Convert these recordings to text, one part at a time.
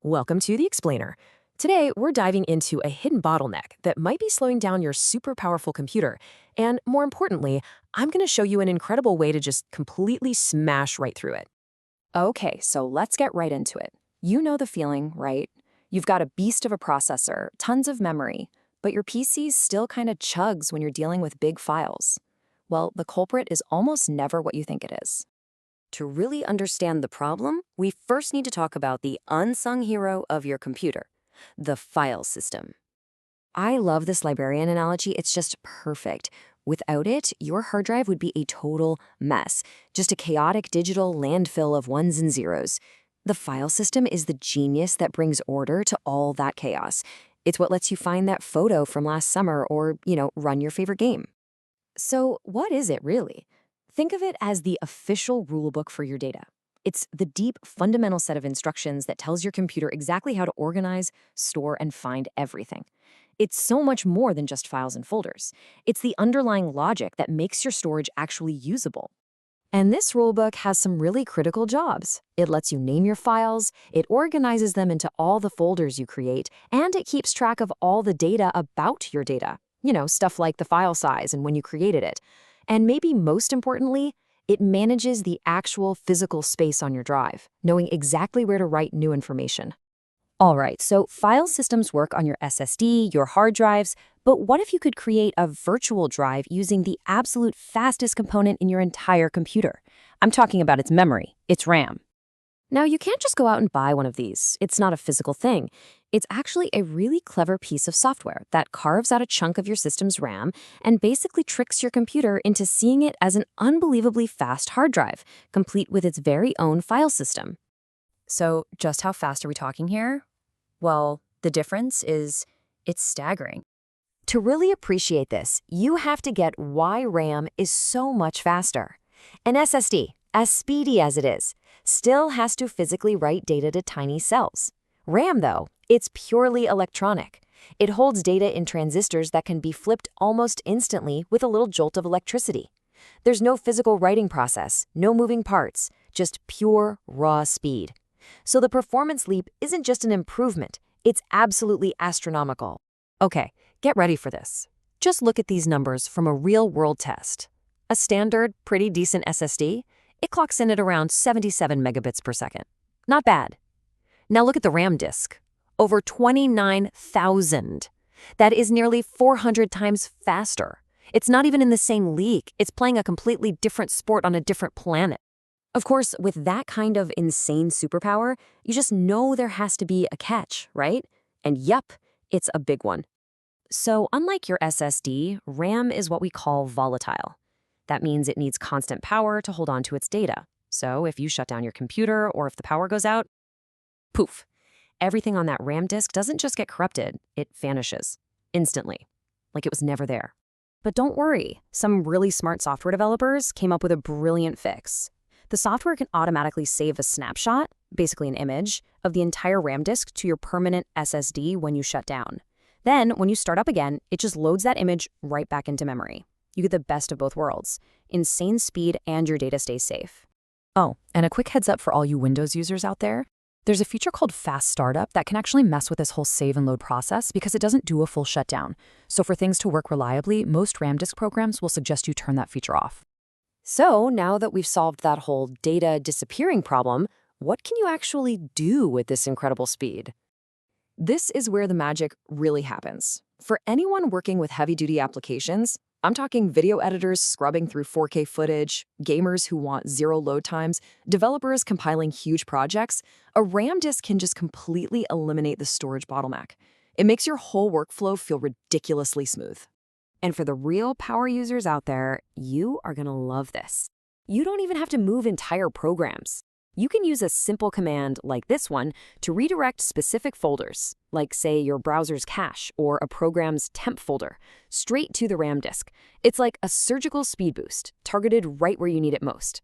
Welcome to The Explainer. Today, we're diving into a hidden bottleneck that might be slowing down your super powerful computer. And more importantly, I'm going to show you an incredible way to just completely smash right through it. Okay, so let's get right into it. You know the feeling, right? You've got a beast of a processor, tons of memory, but your PC still kind of chugs when you're dealing with big files. Well, the culprit is almost never what you think it is. To really understand the problem, we first need to talk about the unsung hero of your computer, the file system. I love this librarian analogy, it's just perfect. Without it, your hard drive would be a total mess, just a chaotic digital landfill of ones and zeros. The file system is the genius that brings order to all that chaos. It's what lets you find that photo from last summer or, run your favorite game. So, what is it really? Think of it as the official rulebook for your data. It's the deep, fundamental set of instructions that tells your computer exactly how to organize, store, and find everything. It's so much more than just files and folders. It's the underlying logic that makes your storage actually usable. And this rulebook has some really critical jobs. It lets you name your files, it organizes them into all the folders you create, and it keeps track of all the data about your data. Stuff like the file size and when you created it. And maybe most importantly, it manages the actual physical space on your drive, knowing exactly where to write new information. All right, so file systems work on your SSD, your hard drives, but what if you could create a virtual drive using the absolute fastest component in your entire computer? I'm talking about its memory, its RAM. Now, you can't just go out and buy one of these. It's not a physical thing. It's actually a really clever piece of software that carves out a chunk of your system's RAM and basically tricks your computer into seeing it as an unbelievably fast hard drive, complete with its very own file system. So, just how fast are we talking here? Well, the difference is it's staggering. To really appreciate this, you have to get why RAM is so much faster. An SSD, as speedy as it is, still has to physically write data to tiny cells. RAM, though, it's purely electronic. It holds data in transistors that can be flipped almost instantly with a little jolt of electricity. There's no physical writing process, no moving parts, just pure, raw speed. So the performance leap isn't just an improvement, it's absolutely astronomical. Okay, get ready for this. Just look at these numbers from a real-world test. A standard, pretty decent SSD, it clocks in at around 77 megabits per second. Not bad. Now look at the RAM disk. Over 29,000. That is nearly 400 times faster. It's not even in the same league. It's playing a completely different sport on a different planet. Of course, with that kind of insane superpower, you just know there has to be a catch, right? And yup, it's a big one. So unlike your SSD, RAM is what we call volatile. That means it needs constant power to hold on to its data. So if you shut down your computer or if the power goes out, poof, everything on that RAM disk doesn't just get corrupted, it vanishes instantly, like it was never there. But don't worry, some really smart software developers came up with a brilliant fix. The software can automatically save a snapshot, basically an image, of the entire RAM disk to your permanent SSD when you shut down. Then, when you start up again, it just loads that image right back into memory. You get the best of both worlds, insane speed and your data stays safe. Oh, and a quick heads up for all you Windows users out there. There's a feature called Fast Startup that can actually mess with this whole save and load process because it doesn't do a full shutdown. So for things to work reliably, most RAM disk programs will suggest you turn that feature off. So now that we've solved that whole data disappearing problem, what can you actually do with this incredible speed? This is where the magic really happens. For anyone working with heavy-duty applications, I'm talking video editors scrubbing through 4K footage, gamers who want zero load times, developers compiling huge projects, a RAM disk can just completely eliminate the storage bottleneck. It makes your whole workflow feel ridiculously smooth. And for the real power users out there, you are going to love this. You don't even have to move entire programs. You can use a simple command like this one to redirect specific folders, like say your browser's cache or a program's temp folder, straight to the RAM disk. It's like a surgical speed boost, targeted right where you need it most.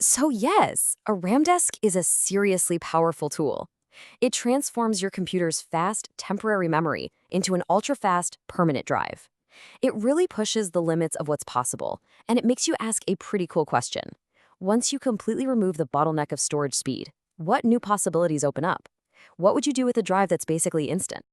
So yes, a RAM disk is a seriously powerful tool. It transforms your computer's fast, temporary memory into an ultra-fast, permanent drive. It really pushes the limits of what's possible, and it makes you ask a pretty cool question. Once you completely remove the bottleneck of storage speed, what new possibilities open up? What would you do with a drive that's basically instant?